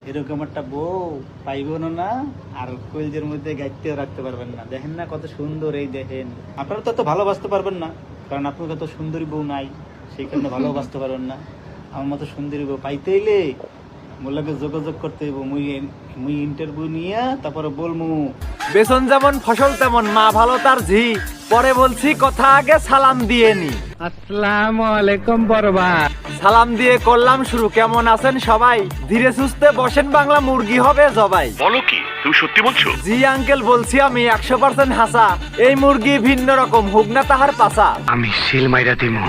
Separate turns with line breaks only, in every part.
এরকম একটা বউ পাইবেন না, আর কলজের মধ্যে গাইতেও রাখতে পারবেন না। দেখেন না কত সুন্দর, এই দেখেন। আপনারা তো ভালোবাসতে পারবেন না, কারণ আপনার কত সুন্দরী বউ নাই, সেই কারণে ভালোবাসতে পারবেন না। আমার মতো সুন্দরী বউ পাইতে হইলে মোল্লাকে যোগাযোগ করতে হইব। মুই ইন্টারভিউ নিয়ে তারপরে বলমু।
বেসন যেমন ফসল তেমন মা ভালো তার ঝি। পরে বলছি কথা আগে সালাম দিয়ে নি।
আসসালামু আলাইকুম বরবাদ।
সালাম দিয়ে করলাম শুরু, কেমন আছেন সবাই? ধীরে সুস্থে বসেন, বাংলা মুরগি হবে জবাই।
বলো কি, তুমি সত্যি বলছো?
জি আঙ্কেল, বলছি আমি 100% হাসা। এই মুরগি ভিন্ন রকম, হোক না তাহার পাশা।
আমি সিল মাইরা দিমু।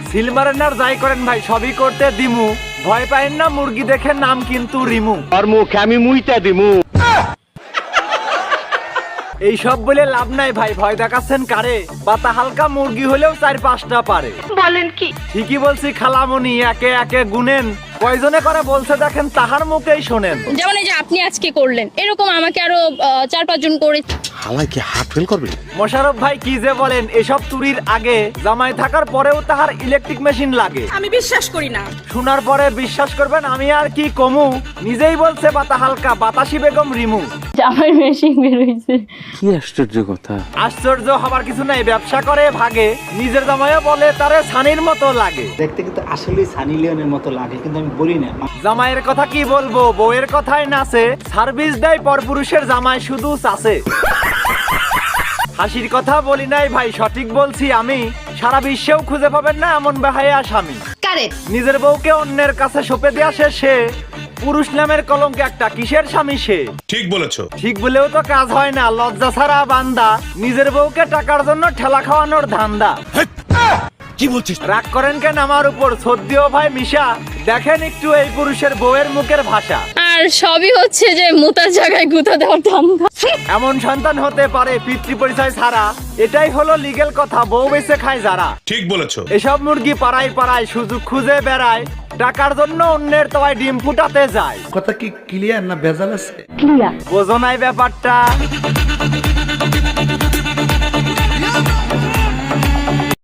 সিল মারেন আর যাই করেন ভাই, সবই করতে দিমু। ভয় পাইন না, মুরগি দেখে নাম কিন্তু রিমু।
আর মুখে আমি মুইতা দিমু।
এই সব বলে লাভ নাই ভাই, ভয় দেখাচ্ছেন কারে? পাতা হালকা মুরগি হলেও 4-5টা পারে।
বলেন কি?
ঠিকই বলছি খালামণি, একে একে গুনেন। কয়জনে করে বলছে দেখেন, তাহার মুখেই শোনেন।
যেমন এই যে আপনি আজকে করলেন, এরকম আমাকে আরো 4-5 জন করে।
হালাই কি হাত ফেল করবে?
মোশাররফ ভাই কি যে বলেন, এসব চুরির আগে জামাই থাকার পরেও তাহার ইলেকট্রিক মেশিন লাগে।
আমি বিশ্বাস করি না।
শোনার পরে বিশ্বাস করবেন, আমি আর কি কমু। নিজেই বলছে বাতা হালকা, বাতাসি বেগম রিমু।
জামাই মেশিন বের হইছে।
কি আশ্চর্য কথা।
আশ্চর্য হবার কিছু নাই, ব্যবসা করে ভাগে। নিজের জামাইও বলে তারে সানির মতো লাগে।
দেখতে কিন্তু আসলেই সানি লিওনের মতো লাগে, কিন্তু আমি বলি না।
জামাইয়ের কথা কি বলবো, বউয়ের কথাই নাচে। সার্ভিস দেয় পরপুরুষের জামাই শুধু চাষে। হাসির কথা বলি নাই ভাই, সঠিক বলছি আমি। সারা বিশ্বেও খুঁজে পাবেন না এমন বেহায়া স্বামী।
কারেক্ট।
নিজের বউকে অন্যের কাছে সঁপে দেয়া সে পুরুষ নামের কলঙ্ক একটা, কিসের স্বামী সে?
ঠিক বলেছো।
ঠিক বলেও তো কাজ হয় না, লজ্জা ছাড়া বান্দা। নিজের বউকে টাকার জন্য ঠেলা খাওয়ানোর ধান্দা।
কি বলছিস?
রাগ করেন কেন আমার উপর? সদ্যও ভাই মিশা, দেখেন একটু এই পুরুষের বউয়ের মুখের ভাষা।
আর সবই হচ্ছে যে মুতার জায়গায় গুঁতা দেওয়ার ধান্দা।
এমন সন্তান হতে পারে পিতৃ পরিচয় ছাড়া, এটাই হলো লিগেল কথা। বউ বেঁচে খায় যারা।
ঠিক বলেছো।
এসব মুরগি পাড়ায় পাড়ায় সুযোগ খুঁজে বেড়ায়, টাকার জন্য অন্যের তলায় ডিম ফুটাতে যায়।
কথা কি ক্লিয়ার না ভেজাল আছে?
বোঝো নাই ব্যাপারটা?